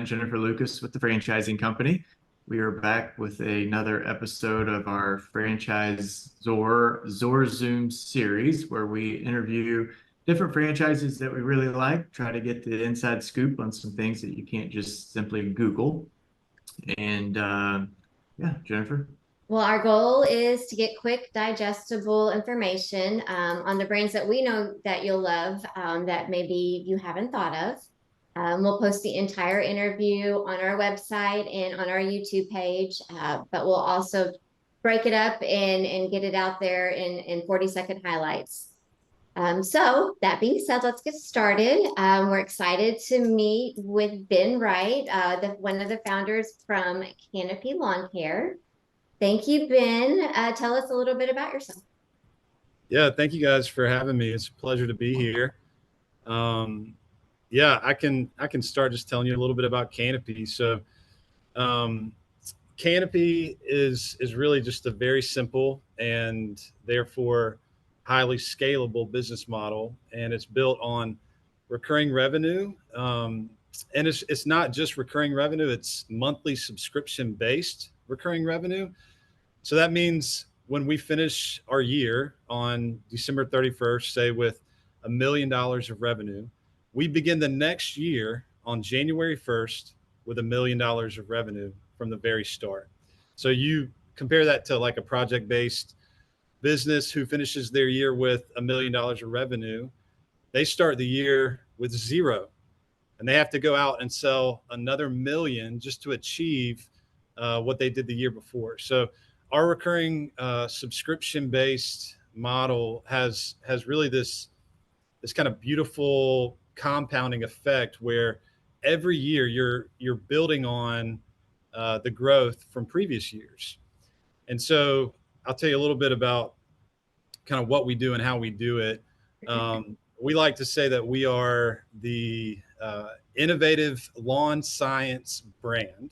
Jennifer Lucas with the Franchising Company. We are back with another episode of our franchise ZorZoom series where we interview different franchises that we really like, try to get the inside scoop on some things that you can't just simply Google. And yeah, Jennifer. Well, our goal is to get quick, digestible information on the brands that we know that you'll love that maybe you haven't thought of. We'll post the entire interview on our website and on our YouTube page, but we'll also break it up and get it out there in 40-second highlights. So that being said, let's get started. We're excited to meet with Ben Wright, one of the founders from Canopy Lawncare. Thank you, Ben. Tell us a little bit about yourself. Yeah, thank you guys for having me. It's a pleasure to be here. Yeah, I can start just telling you a little bit about Canopy. So Canopy is really just a very simple and therefore highly scalable business model, and it's built on recurring revenue. And it's not just recurring revenue, it's monthly subscription based recurring revenue. So that means when we finish our year on December 31st, say with $1 million of revenue, we begin the next year on January 1st with $1 million of revenue from the very start. So you compare that to like a project-based business who finishes their year with $1 million of revenue. They start the year with zero, and they have to go out and sell another million just to achieve what they did the year before. So our recurring subscription-based model has really this kind of beautiful compounding effect where every year you're building on the growth from previous years. And so I'll tell you a little bit about kind of what we do and how we do it. We like to say that we are the innovative lawn science brand.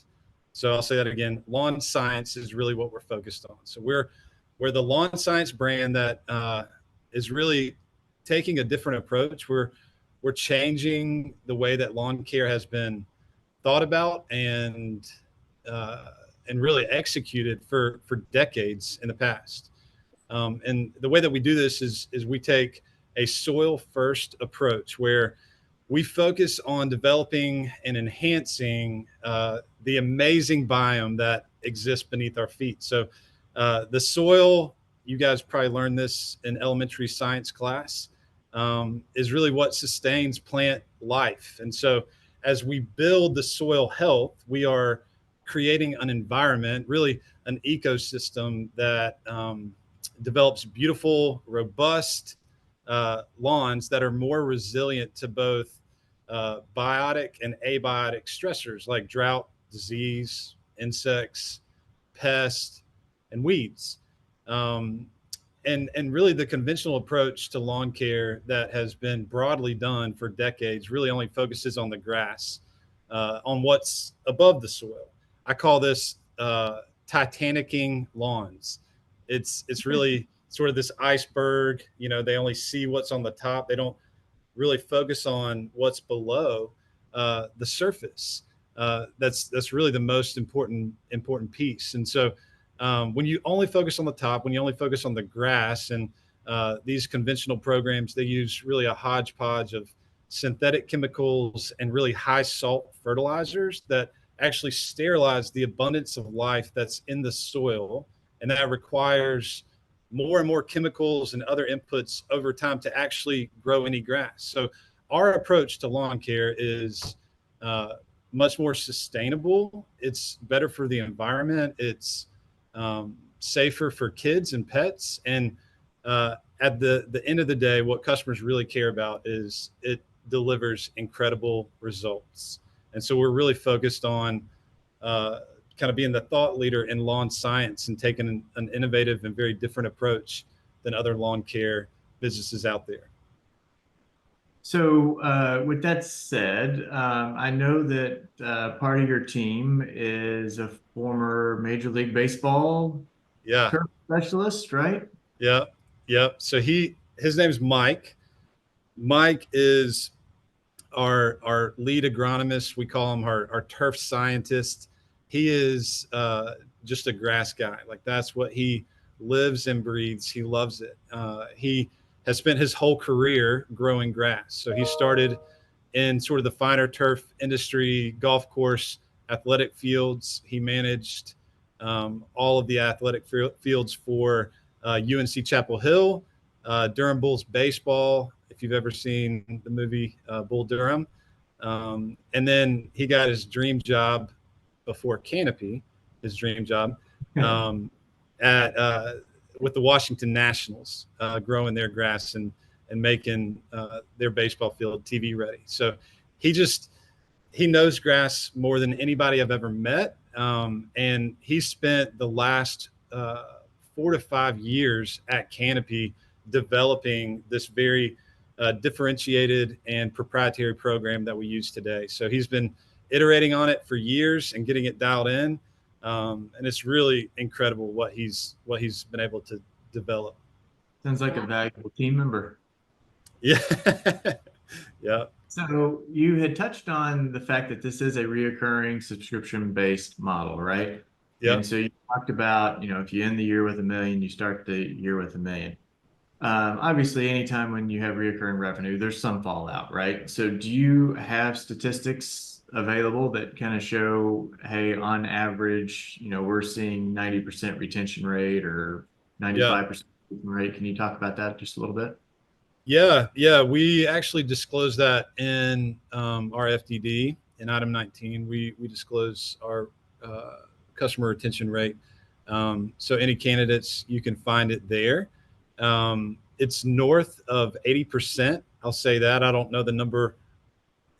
So I'll say that again. Lawn science is really what we're focused on. So we're the lawn science brand that is really taking a different approach. We're changing the way that lawn care has been thought about and really executed for decades in the past. And the way that we do this is we take a soil first approach where we focus on developing and enhancing the amazing biome that exists beneath our feet. So the soil, you guys probably learned this in elementary science class, is really what sustains plant life. And so as we build the soil health, we are creating an environment, really an ecosystem that develops beautiful, robust lawns that are more resilient to both biotic and abiotic stressors like drought, disease, insects, pests, and weeds. And really the conventional approach to lawn care that has been broadly done for decades really only focuses on the grass, on what's above the soil. I call this Titanicking lawns. It's really sort of this iceberg. You know, they only see what's on the top. They don't really focus on what's below the surface. That's really the most important piece. And so when you only focus on the top, when you only focus on the grass, and these conventional programs, they use really a hodgepodge of synthetic chemicals and really high salt fertilizers that actually sterilize the abundance of life that's in the soil. And that requires more and more chemicals and other inputs over time to actually grow any grass. So our approach to lawn care is much more sustainable. It's better for the environment. It's safer for kids and pets. And at the end of the day, what customers really care about is it delivers incredible results. And so we're really focused on kind of being the thought leader in lawn science and taking an innovative and very different approach than other lawn care businesses out there. So with that said, I know that part of your team is a former Major League Baseball turf specialist, right? Yeah. So his name's Mike. Mike is our lead agronomist, we call him our turf scientist. He is just a grass guy. Like that's what he lives and breathes. He loves it. He has spent his whole career growing grass. So he started in sort of the finer turf industry, golf course, athletic fields. He managed all of the athletic fields for UNC Chapel Hill, Durham Bulls baseball, if you've ever seen the movie Bull Durham. And then he got his dream job before Canopy, his dream job, at with the Washington Nationals, growing their grass and making their baseball field TV ready. So he knows grass more than anybody I've ever met. And he spent the last 4 to 5 years at Canopy developing this very differentiated and proprietary program that we use today. So he's been iterating on it for years and getting it dialed in. And it's really incredible what he's been able to develop. Sounds like a valuable team member. Yeah. Yeah. So you had touched on the fact that this is a reoccurring subscription-based model, right? Yeah. And so you talked about, if you end the year with $1 million, you start the year with $1 million. Obviously, anytime when you have reoccurring revenue, there's some fallout, right? So do you have statistics available that kind of show, hey, on average, we're seeing 90% retention rate or 95% retention rate? Can you talk about that just a little bit? Yeah. We actually disclose that in our FDD in item 19. We disclose our customer retention rate. So any candidates, you can find it there. It's north of 80%. I'll say that. I don't know the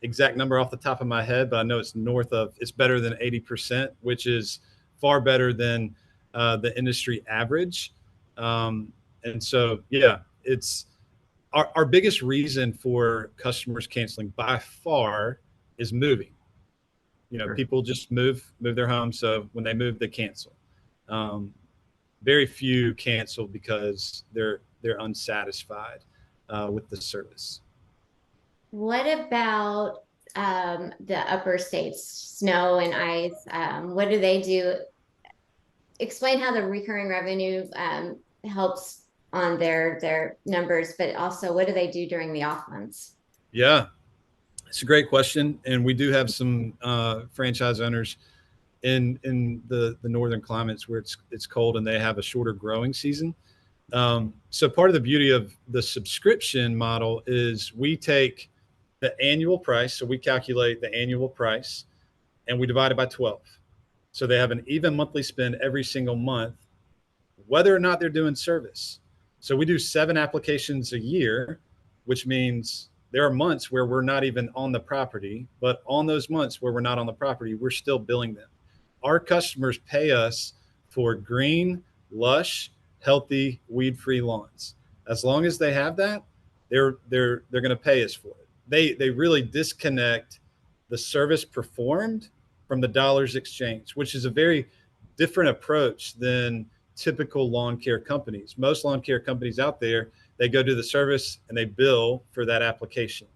exact number off the top of my head, but I know it's better than 80%, which is far better than the industry average. And so, it's our biggest reason for customers canceling by far is moving. Sure. People just move their home. So when they move, they cancel. Very few cancel because they're unsatisfied with the service. What about the upper states, snow and ice? What do they do? Explain how the recurring revenue helps on their numbers, but also what do they do during the off months? Yeah, it's a great question. And we do have some franchise owners in the northern climates where it's cold and they have a shorter growing season. So part of the beauty of the subscription model is we take the annual price. So we calculate the annual price and we divide it by 12. So they have an even monthly spend every single month, whether or not they're doing service. So we do 7 applications a year, which means there are months where we're not even on the property, but on those months where we're not on the property, we're still billing them. Our customers pay us for green, lush, healthy, weed-free lawns. As long as they have that, they're going to pay us for it. They really disconnect the service performed from the dollars exchanged, which is a very different approach than typical lawn care companies. Most lawn care companies out there, they go do the service and they bill for that application.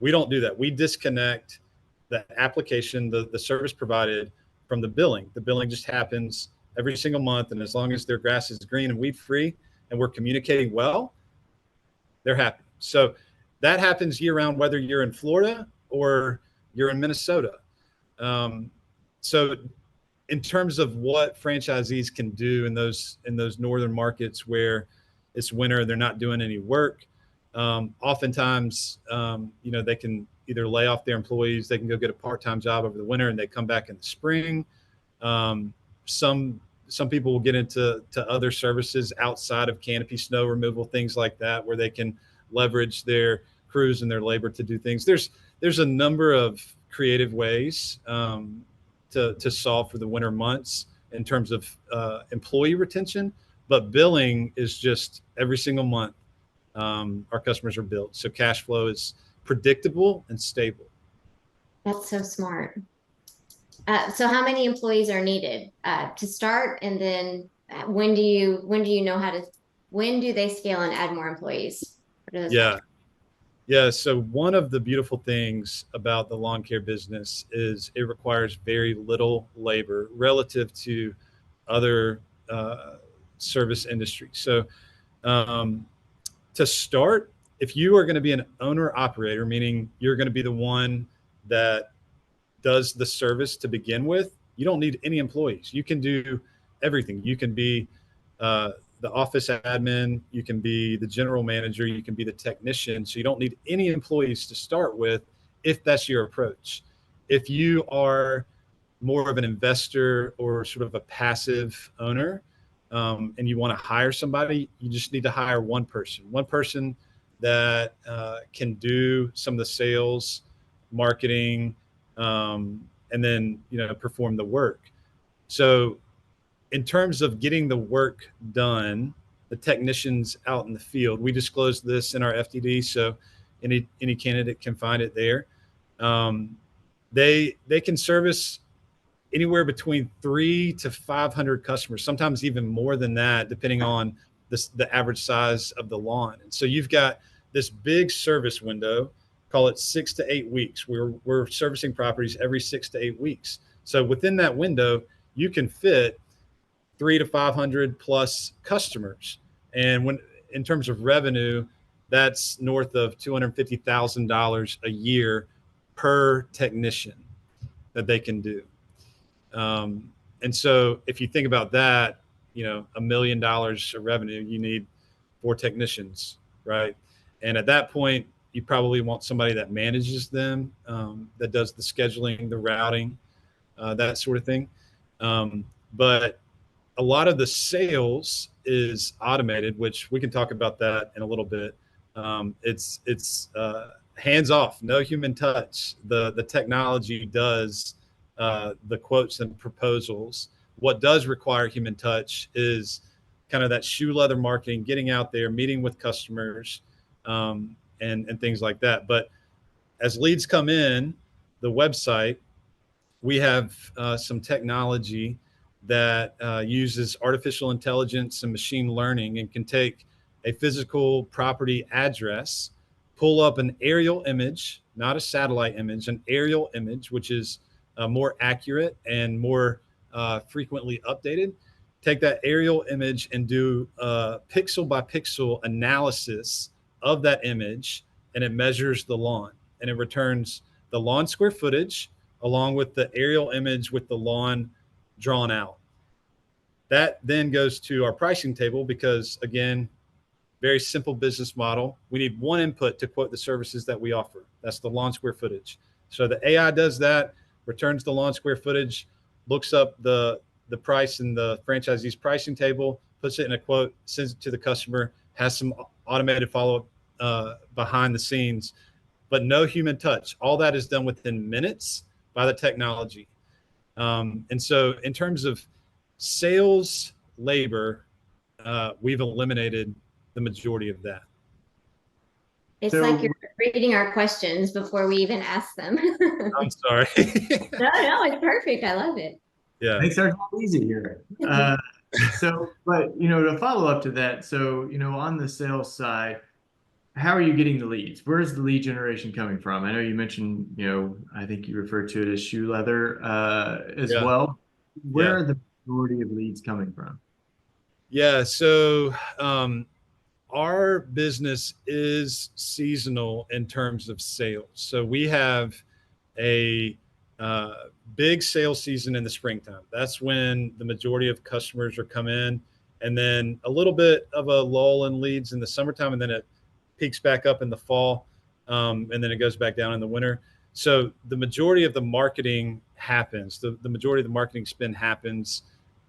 We don't do that. We disconnect the application, the service provided from the billing. The billing just happens every single month. And as long as their grass is green and weed free and we're communicating well, they're happy. So that happens year round, whether you're in Florida or you're in Minnesota. So in terms of what franchisees can do in those northern markets where it's winter, they're not doing any work. Oftentimes, they can either lay off their employees, they can go get a part-time job over the winter and they come back in the spring. Some people will get into other services outside of canopy snow removal, things like that, where they can leverage their crews and their labor to do things. There's a number of creative ways to solve for the winter months in terms of employee retention, but billing is just every single month. Our customers are billed. So cash flow is predictable and stable. That's so smart. So how many employees are needed to start? And then when do you know when do they scale and add more employees? Yeah. Yeah. So one of the beautiful things about the lawn care business is it requires very little labor relative to other service industries. So um, to start, if you are going to be an owner operator, meaning you're going to be the one that does the service to begin with, you don't need any employees. You can do everything. You can be uh, the office admin, you can be the general manager, you can be the technician. So you don't need any employees to start with if that's your approach. If you are more of an investor or sort of a passive owner, and you want to hire somebody, you just need to hire one person that can do some of the sales, marketing, and then perform the work. So in terms of getting the work done, the technicians out in the field, we disclose this in our FTD, so any candidate can find it there. They can service anywhere between 300 to 500 customers, sometimes even more than that, depending on the average size of the lawn. And so you've got this big service window, call it 6 to 8 weeks. We're servicing properties every 6 to 8 weeks. So within that window, you can fit 300 to 500 plus customers. And when in terms of revenue, that's north of $250,000 a year per technician that they can do. And so if you think about that, $1 million of revenue, you need 4 technicians, right? And at that point, you probably want somebody that manages them, that does the scheduling, the routing, that sort of thing. But a lot of the sales is automated, which we can talk about that in a little bit. It's hands off, no human touch. The technology does the quotes and proposals. What does require human touch is kind of that shoe leather marketing, getting out there, meeting with customers, and things like that. But as leads come in, the website, we have some technology that uses artificial intelligence and machine learning and can take a physical property address, pull up an aerial image, not a satellite image, an aerial image, which is more accurate and more frequently updated. Take that aerial image and do pixel by pixel analysis of that image, and it measures the lawn, and it returns the lawn square footage along with the aerial image with the lawn drawn out. That then goes to our pricing table because, again, very simple business model. We need one input to quote the services that we offer. That's the lawn square footage. So the AI does that, returns the lawn square footage, looks up the price in the franchisee's pricing table, puts it in a quote, sends it to the customer, has some automated follow-up behind the scenes, but no human touch. All that is done within minutes by the technology. And so in terms of sales labor, we've eliminated the majority of that. It's like you're reading our questions before we even ask them. I'm sorry. No, it's perfect. I love it. Yeah. Makes our job easy here. But to follow up to that, so on the sales side, how are you getting the leads? Where's the lead generation coming from? I know you mentioned, I think you referred to it as shoe leather as well. Where are the majority of leads coming from? Yeah. So our business is seasonal in terms of sales. So we have a big sales season in the springtime. That's when the majority of customers are come in, and then a little bit of a lull in leads in the summertime, and then it peaks back up in the fall, and then it goes back down in the winter. So the majority of the marketing happens, the majority of the marketing spend happens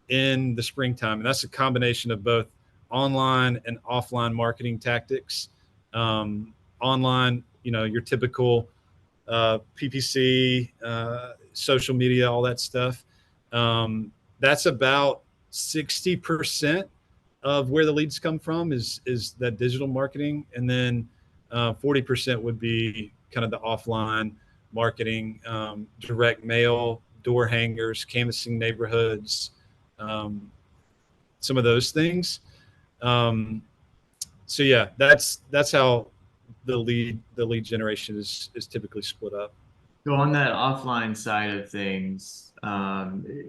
in the springtime. And that's a combination of both online and offline marketing tactics. Online, your typical PPC, social media, all that stuff. That's about 60% of where the leads come from is that digital marketing. And then 40% would be kind of the offline marketing, direct mail, door hangers, canvassing neighborhoods, some of those things. So yeah, that's how the lead generation is typically split up. So on that offline side of things,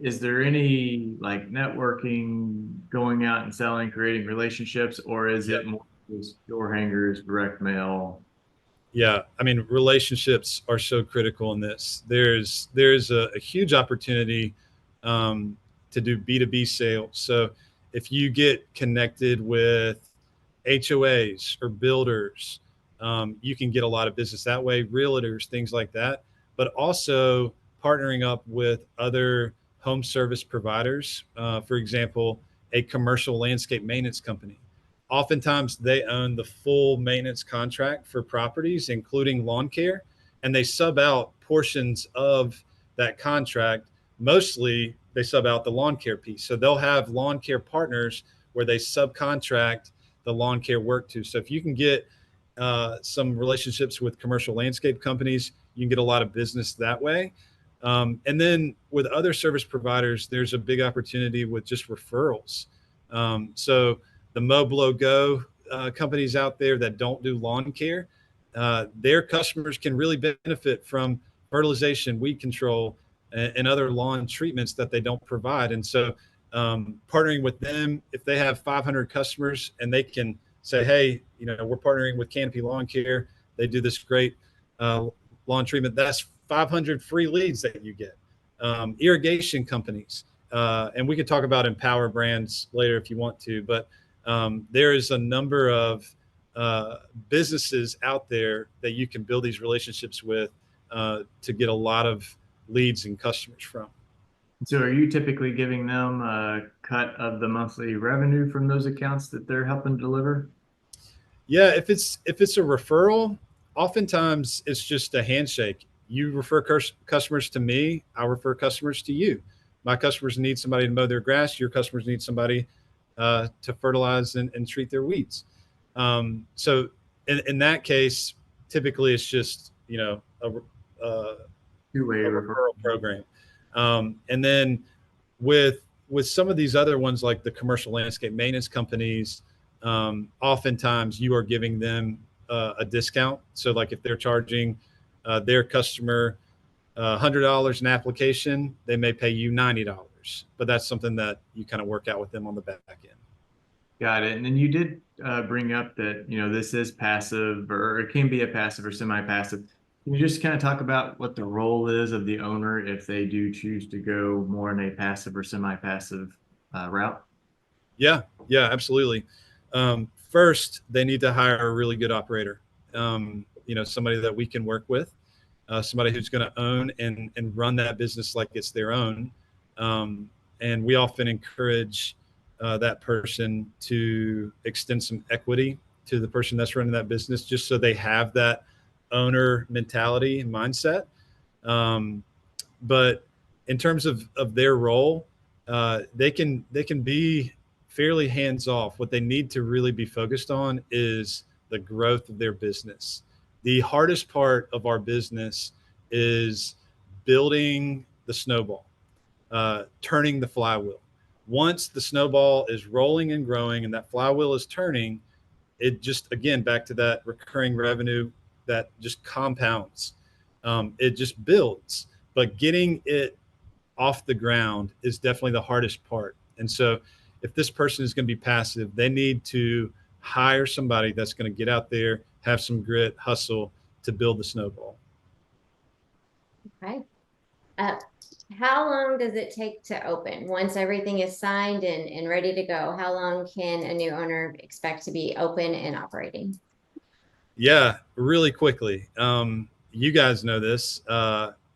is there any like networking, going out and selling, creating relationships, or is Yeah. it more just door hangers, direct mail? Yeah, I mean, relationships are so critical in this. There's a huge opportunity to do B2B sales. So if you get connected with HOAs or builders, you can get a lot of business that way, realtors, things like that. But also partnering up with other home service providers, for example, a commercial landscape maintenance company. Oftentimes they own the full maintenance contract for properties, including lawn care, and they sub out portions of that contract. Mostly they sub out the lawn care piece. So they'll have lawn care partners where they subcontract the lawn care work to. So if you can get some relationships with commercial landscape companies, you can get a lot of business that way. And then with other service providers, there's a big opportunity with just referrals. So the Mow Blow Go companies out there that don't do lawn care, their customers can really benefit from fertilization, weed control, and other lawn treatments that they don't provide. And so partnering with them, if they have 500 customers and they can say, hey, we're partnering with Canopy Lawncare, they do this great lawn treatment, that's 500 free leads that you get. Irrigation companies, and we could talk about Empower brands later if you want to, but there is a number of businesses out there that you can build these relationships with to get a lot of leads and customers from. So are you typically giving them a cut of the monthly revenue from those accounts that they're helping deliver? Yeah, if it's a referral, oftentimes it's just a handshake. You refer customers to me, I refer customers to you. My customers need somebody to mow their grass. Your customers need somebody to fertilize and treat their weeds. So in that case, typically it's just a Two-way referral program. And then with some of these other ones like the commercial landscape maintenance companies, oftentimes you are giving them a discount. So like if they're charging their customer $100 an application, they may pay you $90, but that's something that you kind of work out with them on the back end. Got it. And then you did bring up that, this is passive, or it can be a passive or semi-passive. Can you just kind of talk about what the role is of the owner if they do choose to go more in a passive or semi-passive route? Yeah, absolutely. First, they need to hire a really good operator, somebody that we can work with, somebody who's going to own and run that business like it's their own. And we often encourage that person to extend some equity to the person that's running that business, just so they have that owner mentality and mindset. But in terms of their role, they can be fairly hands off. What they need to really be focused on is the growth of their business. The hardest part of our business is building the snowball, turning the flywheel. Once the snowball is rolling and growing and that flywheel is turning, it just, again, back to that recurring revenue that just compounds. It just builds, but getting it off the ground is definitely the hardest part. And so if this person is going to be passive, they need to hire somebody that's going to get out there, have some grit, hustle to build the snowball. Okay. How long does it take to open once everything is signed and ready to go? How long can a new owner expect to be open and operating? Yeah, really quickly. You guys know this.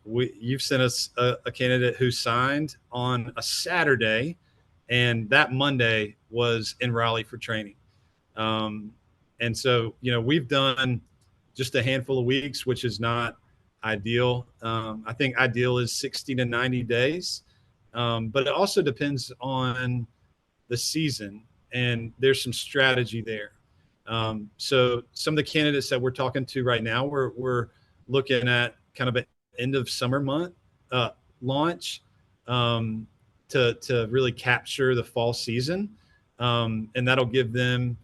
You've sent us a candidate who signed on a Saturday, and that Monday was in Raleigh for training. And so, we've done just a handful of weeks, which is not ideal. I think ideal is 60 to 90 days. But it also depends on the season, and there's some strategy there. So some of the candidates that we're talking to right now, we're looking at kind of an end of summer month launch to really capture the fall season. And that'll give them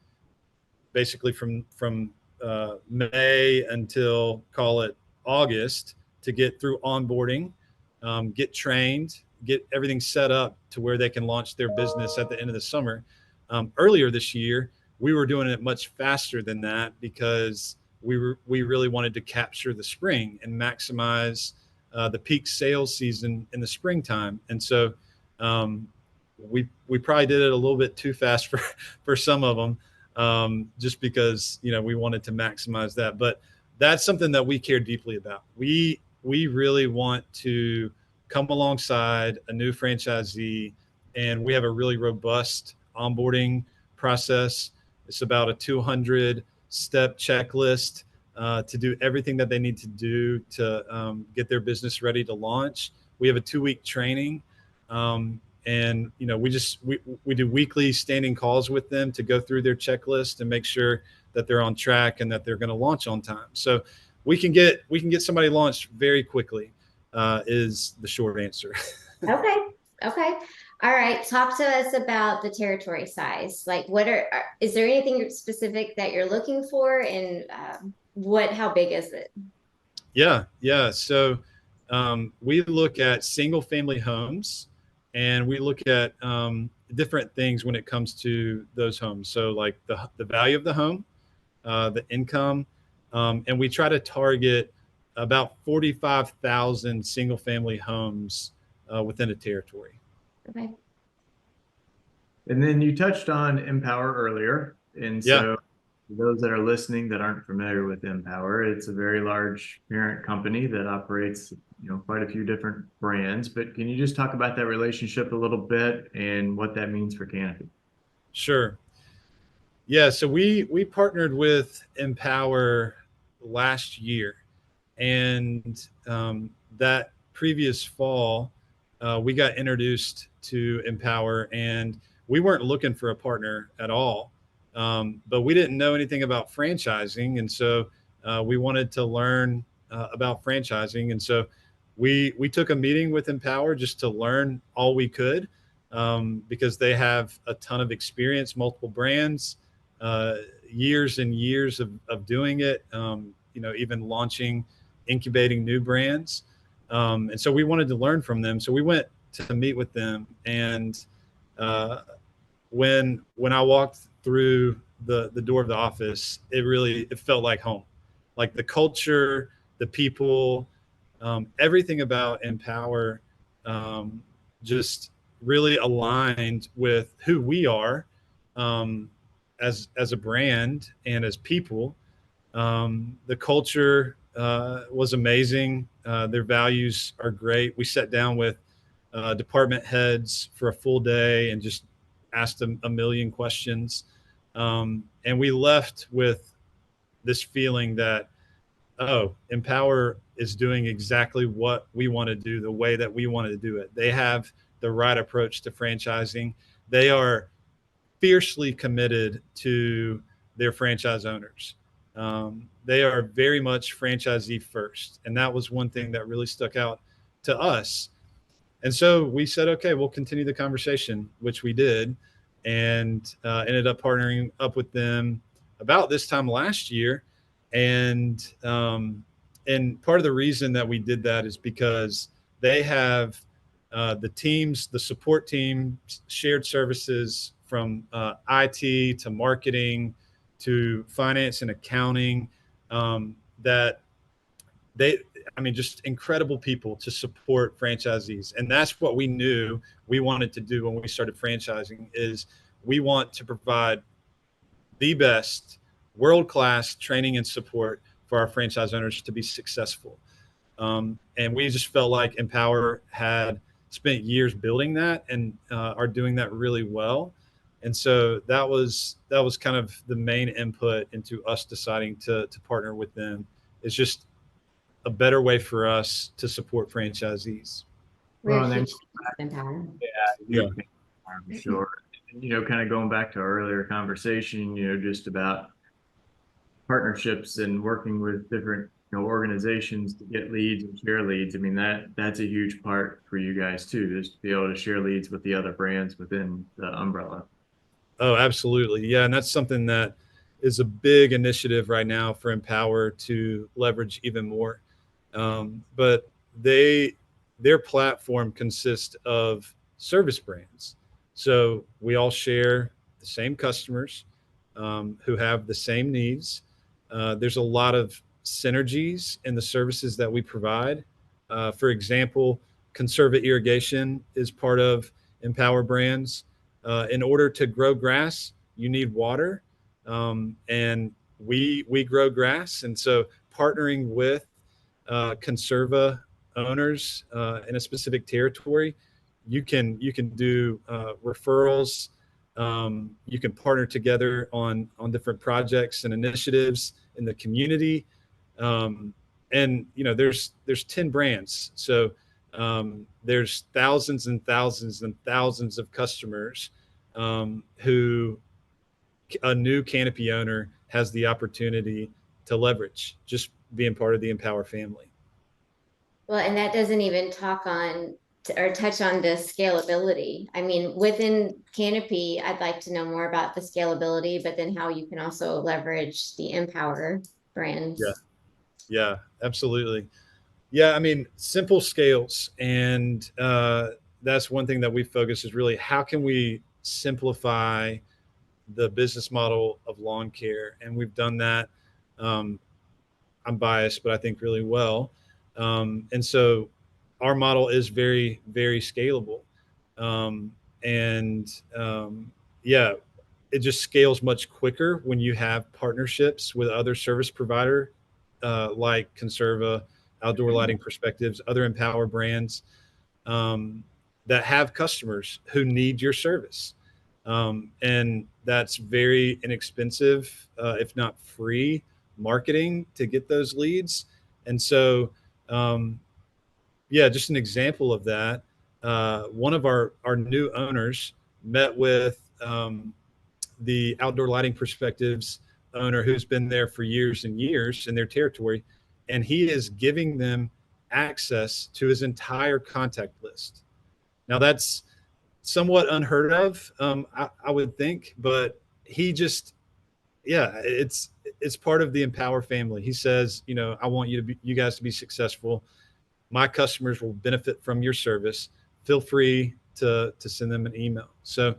basically from May until, call it, August, to get through onboarding, get trained, get everything set up to where they can launch their business at the end of the summer. Earlier this year, we were doing it much faster than that because we really wanted to capture the spring and maximize the peak sales season in the springtime. And so we probably did it a little bit too fast for some of them, just because, you know, we wanted to maximize that. But that's something that we care deeply about. We really want to come alongside a new franchisee, and we have a really robust onboarding process. It's about a 200-step checklist to do everything that they need to do to get their business ready to launch. We have a 2-week training, and you know, we do weekly standing calls with them to go through their checklist and make sure that they're on track and that they're going to launch on time. So we can get somebody launched very quickly, is the short answer. Okay. All right. Talk to us about the territory size. Like, is there anything specific that you're looking for, and how big is it? Yeah. So we look at single family homes, and we look at different things when it comes to those homes. So like the value of the home, the income, and we try to target about 45,000 single family homes within a territory. Okay. And then you touched on Empower earlier. And so for those that are listening that aren't familiar with Empower, it's a very large parent company that operates, you know, quite a few different brands. But can you just talk about that relationship a little bit and what that means for Canopy? Sure. Yeah, so we partnered with Empower last year, and that previous fall, we got introduced to Empower, and we weren't looking for a partner at all, but we didn't know anything about franchising, and so we wanted to learn about franchising, and so we took a meeting with Empower just to learn all we could, because they have a ton of experience, multiple brands, years and years of doing it, you know, even launching, incubating new brands. And so we wanted to learn from them. So we went to meet with them. And when I walked through the door of the office, it felt like home. Like the culture, the people, everything about Empower just really aligned with who we are as a brand and as people. The culture was amazing. Their values are great. We sat down with department heads for a full day and just asked them a million questions. And we left with this feeling that, oh, Empower is doing exactly what we want to do, the way that we want to do it. They have the right approach to franchising. They are fiercely committed to their franchise owners. They are very much franchisee first. And that was one thing that really stuck out to us. And so we said, okay, we'll continue the conversation, which we did, and ended up partnering up with them about this time last year. And part of the reason that we did that is because they have the support team, shared services from IT to marketing to finance and accounting, just incredible people to support franchisees. And that's what we knew we wanted to do when we started franchising, is we want to provide the best world-class training and support for our franchise owners to be successful. And we just felt like Empower had spent years building that and are doing that really well. And so that was kind of the main input into us deciding to partner with them. It's just a better way for us to support franchisees. We're huge Empower. Yeah, for sure. And, you know, kind of going back to our earlier conversation, you know, just about partnerships and working with different, you know, organizations to get leads and share leads. I mean, that's a huge part for you guys too, just to be able to share leads with the other brands within the umbrella. Oh, absolutely. Yeah. And that's something that is a big initiative right now for Empower to leverage even more. But their platform consists of service brands. So we all share the same customers who have the same needs. There's a lot of synergies in the services that we provide. For example, Conserva Irrigation is part of Empower Brands. In order to grow grass, you need water, and we grow grass, and so partnering with Conserva owners in a specific territory, you can do referrals. You can partner together on different projects and initiatives in the community. And there's 10 brands, so there's thousands and thousands and thousands of customers who a new Canopy owner has the opportunity to leverage, just being part of the Empower family. Well, and that doesn't even talk on or touch on the scalability. I mean, within Canopy, I'd like to know more about the scalability, but then how you can also leverage the Empower brands. Yeah, absolutely. Yeah, I mean, simple scales. And that's one thing that we focus is really how can we simplify the business model of lawn care? And we've done that. I'm biased, but I think really well. And so our model is very, very scalable. Yeah, it just scales much quicker when you have partnerships with other service provider like Conserva, Outdoor Lighting Perspectives, other Empower brands that have customers who need your service. And that's very inexpensive, if not free, marketing to get those leads. And so, yeah, just an example of that. One of our new owners met with the Outdoor Lighting Perspectives owner who's been there for years and years in their territory, and he is giving them access to his entire contact list. Now that's somewhat unheard of, I would think, but he just, yeah, it's part of the Empower family. He says, I want you guys to be successful. My customers will benefit from your service. Feel free to send them an email. So,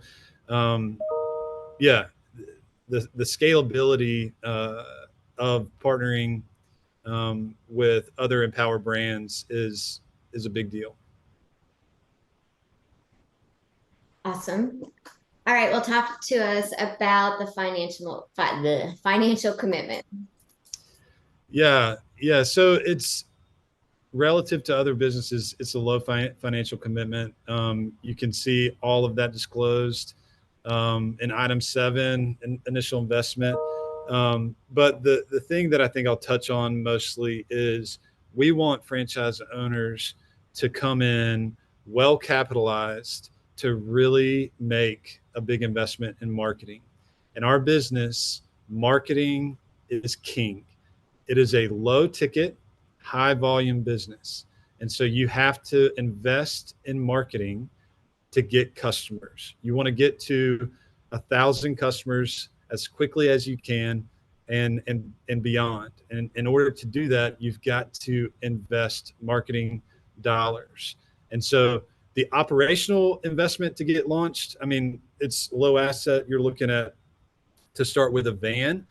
yeah, the scalability of partnering with other Empower brands is a big deal. Awesome. All right. Well, talk to us about the financial commitment. Yeah. So it's relative to other businesses. It's a low financial commitment. You can see all of that disclosed in item 7, initial investment. But the thing that I think I'll touch on mostly is we want franchise owners to come in well capitalized to really make a big investment in marketing. In our business, marketing is king. It is a low ticket, high volume business. And so you have to invest in marketing to get customers. You want to get to 1,000 customers as quickly as you can and beyond. And in order to do that, you've got to invest marketing dollars. And so the operational investment to get launched, I mean, it's low asset. You're looking at to start with a van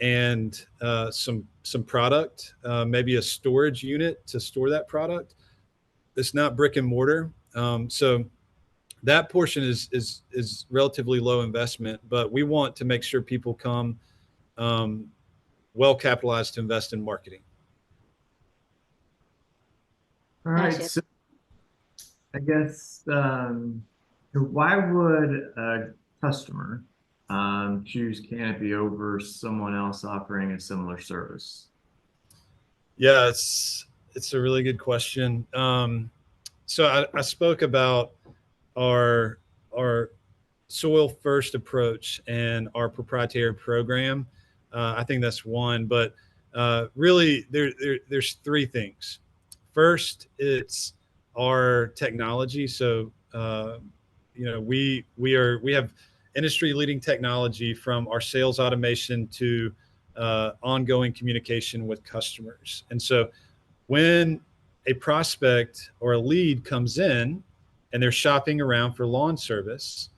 and some product, maybe a storage unit to store that product. It's not brick and mortar. So that portion is relatively low investment, but we want to make sure people come well capitalized to invest in marketing. All right. So I guess why would a customer choose Canopy over someone else offering a similar service? Yeah, it's a really good question. So I spoke about our soil first approach and our proprietary program. I think that's one, but really there's 3 things. First, it's our technology. So we have industry-leading technology from our sales automation to ongoing communication with customers. And so when a prospect or a lead comes in and they're shopping around for lawn service,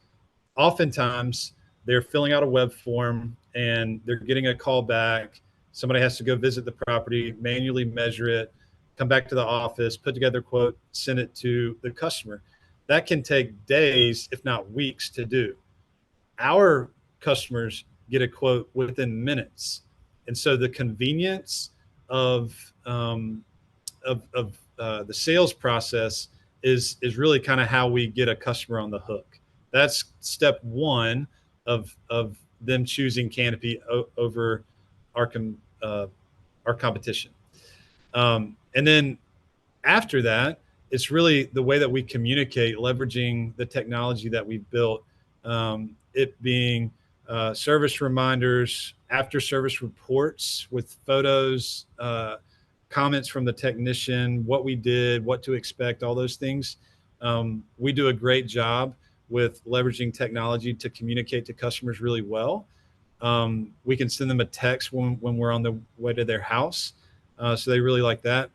oftentimes they're filling out a web form and they're getting a call back. Somebody has to go visit the property, manually measure it, come back to the office, put together a quote, send it to the customer. That can take days, if not weeks, to do. Our customers get a quote within minutes. And so the convenience of the sales process is really kind of how we get a customer on the hook. That's step one of them choosing Canopy over our competition. And then after that, it's really the way that we communicate, leveraging the technology that we've built, it being service reminders, after service reports with photos, comments from the technician, what we did, what to expect, all those things. We do a great job with leveraging technology to communicate to customers really well. We can send them a text when we're on the way to their house. So they really like that.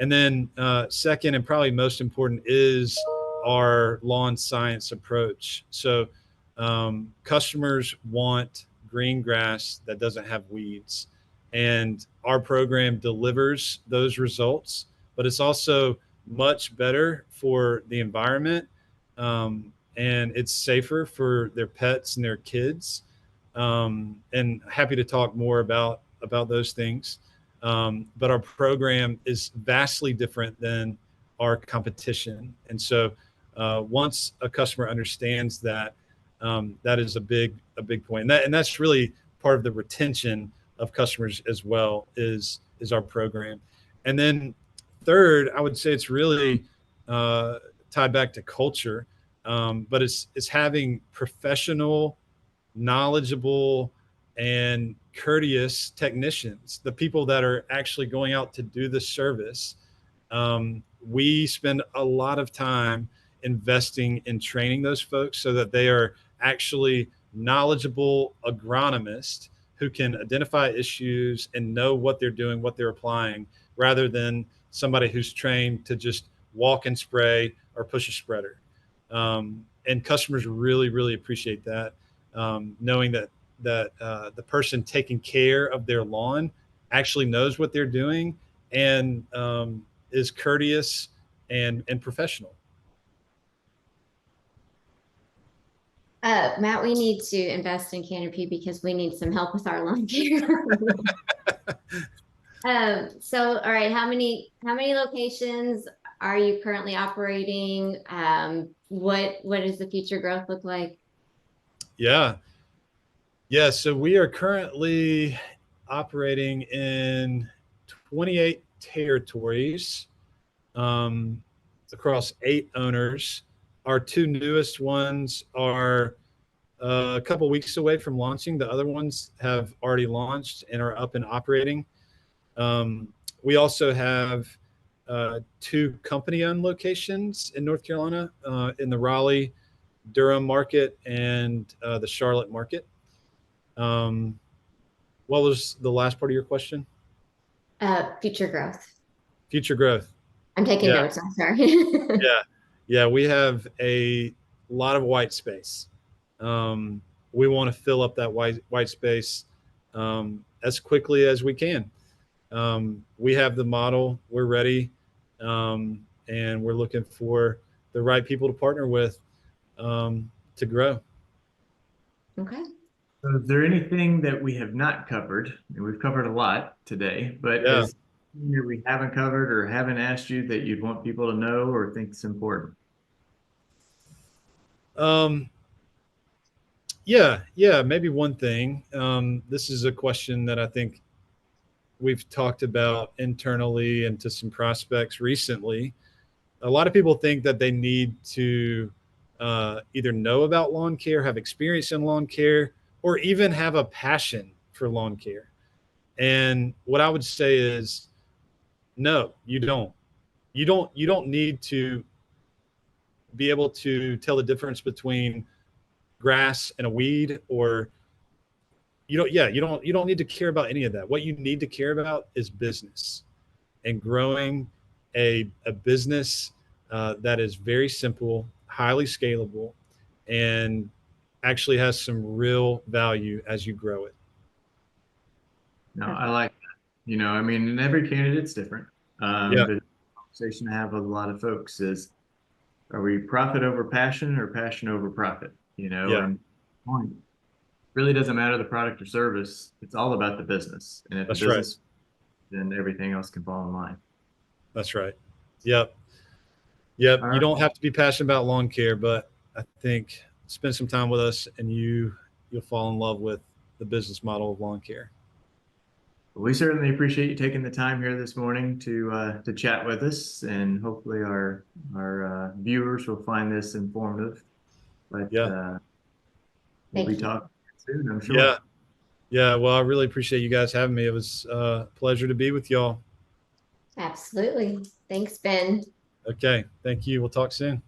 And then second, and probably most important, is our lawn science approach. So customers want green grass that doesn't have weeds. And our program delivers those results, but it's also much better for the environment, and it's safer for their pets and their kids. And happy to talk more about those things. But our program is vastly different than our competition. And so once a customer understands that, that is a big point. And that's really part of the retention of customers as well, is our program. And then third, I would say it's really tied back to culture, but it's having professional, knowledgeable, and courteous technicians, the people that are actually going out to do the service. We spend a lot of time investing in training those folks so that they are actually knowledgeable agronomists who can identify issues and know what they're doing, what they're applying, rather than somebody who's trained to just walk and spray or push a spreader. And customers really, really appreciate that, knowing that the person taking care of their lawn actually knows what they're doing and is courteous and professional. Matt, we need to invest in Canopy because we need some help with our lawn care. So, all right, how many locations are you currently operating? What does the future growth look like? Yeah. So we are currently operating in 28 territories, across 8 owners. Our 2 newest ones are a couple weeks away from launching. The other ones have already launched and are up and operating. We also have 2 company-owned locations in North Carolina, in the Raleigh, Durham market and the Charlotte market. What was the last part of your question? Future growth. Future growth. I'm taking notes. I'm sorry. Yeah. We have a lot of white space. We want to fill up that white space as quickly as we can. We have the model. We're ready, and we're looking for the right people to partner with to grow. Okay. So is there anything that we have not covered? I mean, we've covered a lot today, but is there anything that we haven't covered or haven't asked you that you'd want people to know or think is important? Maybe one thing. This is a question that I think we've talked about internally and to some prospects recently. A lot of people think that they need to either know about lawn care, have experience in lawn care, or even have a passion for lawn care. And what I would say is, no, you don't. You don't need to be able to tell the difference between grass and a weed, or you don't need to care about any of that. What you need to care about is business and growing a business that is very simple, highly scalable, and actually has some real value as you grow it. No, I like that. You know, I mean, and every candidate's different. Yeah. The conversation I have with a lot of folks is, are we profit over passion or passion over profit? You know, Yeah. and point really doesn't matter the product or service. It's all about the business. And if the That's right. business, then everything else can fall in line. That's right. Yep. Yep. All You right. don't have to be passionate about lawn care, but I think spend some time with us and you'll fall in love with the business model of lawn care. We certainly appreciate you taking the time here this morning to chat with us, and hopefully our viewers will find this informative. But Yeah. we'll be Thank you. talking soon, I'm sure. Yeah. Yeah. Well, I really appreciate you guys having me. It was a pleasure to be with y'all. Absolutely. Thanks, Ben. Okay. Thank you. We'll talk soon.